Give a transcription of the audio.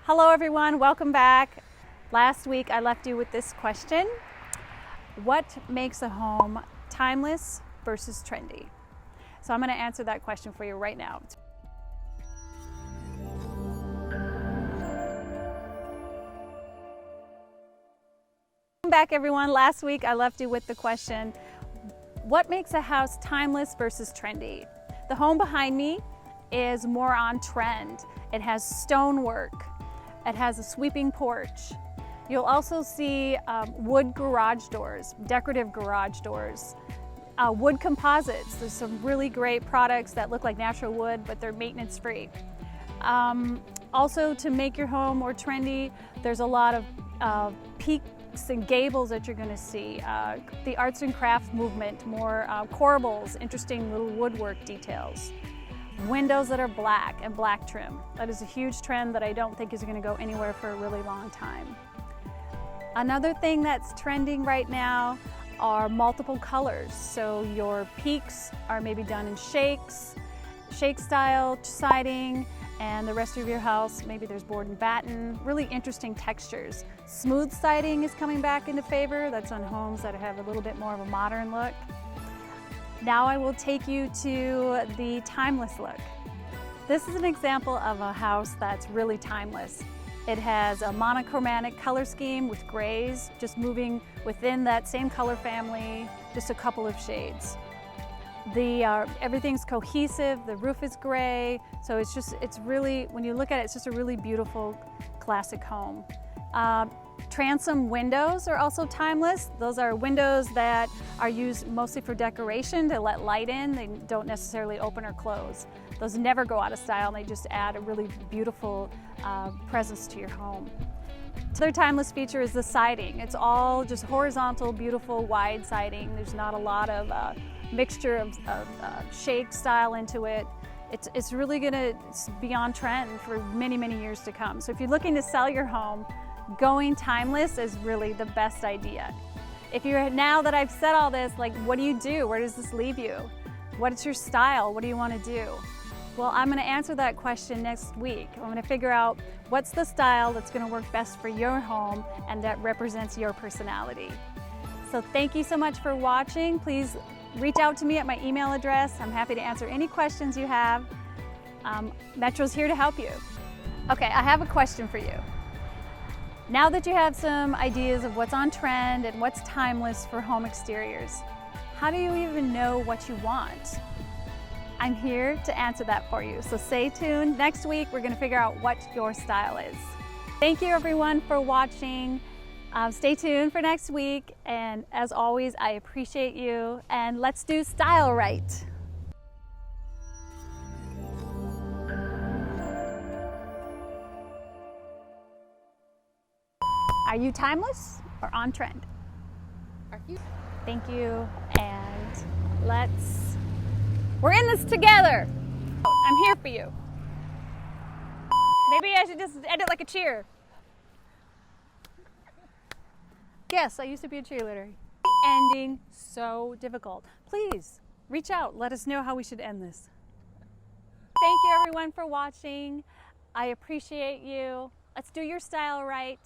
Hello everyone, welcome back. Last week I left you with this question. What makes a home timeless versus trendy? So I'm going to answer that question for you right now. Welcome back everyone. Last week I left you with the question, what makes a house timeless versus trendy? The home behind me is more on trend. It has stonework. It has a sweeping porch. You'll also see wood garage doors, decorative garage doors, wood composites. There's some really great products that look like natural wood, but they're maintenance free. Also, to make your home more trendy, there's a lot of peaks and gables that you're going to see. The arts and crafts movement, more corbels, interesting little woodwork details. Windows that are black and black trim. That is a huge trend that I don't think is going to go anywhere for a really long time. Another thing that's trending right now are multiple colors. So your peaks are maybe done in shakes, shake style siding, and the rest of your house, maybe there's board and batten, really interesting textures. Smooth siding is coming back into favor. That's on homes that have a little bit more of a modern look. Now I will take you to the timeless look. This is an example of a house that's really timeless. It has a monochromatic color scheme with grays, just moving within that same color family, just a couple of shades. Everything's cohesive, the roof is gray, so it's really, when you look at it, it's just a really beautiful classic home. Transom windows are also timeless. Those are windows that are used mostly for decoration to let light in. They don't necessarily open or close. Those never go out of style, and they just add a really beautiful presence to your home. Another timeless feature is the siding. It's all just horizontal, beautiful, wide siding. There's not a lot of mixture of shake style into it. It's really gonna be on trend for many, many years to come. So if you're looking to sell your home, going timeless is really the best idea. Now that I've said all this, like, what do you do? Where does this leave you? What's your style? What do you want to do? Well, I'm going to answer that question next week. I'm going to figure out what's the style that's going to work best for your home and that represents your personality. So thank you so much for watching. Please reach out to me at my email address. I'm happy to answer any questions you have. Metro's here to help you. Okay, I have a question for you. Now that you have some ideas of what's on trend and what's timeless for home exteriors, how do you even know what you want? I'm here to answer that for you, so stay tuned. Next week, we're going to figure out what your style is. Thank you everyone for watching. Stay tuned for next week, and as always, I appreciate you, and let's do style right. Are you timeless or on trend? Are you? Thank you, and we're in this together. I'm here for you. Maybe I should just end it like a cheer. Yes, I used to be a cheerleader. Ending so difficult. Please reach out, let us know how we should end this. Thank you everyone for watching. I appreciate you. Let's do your style right.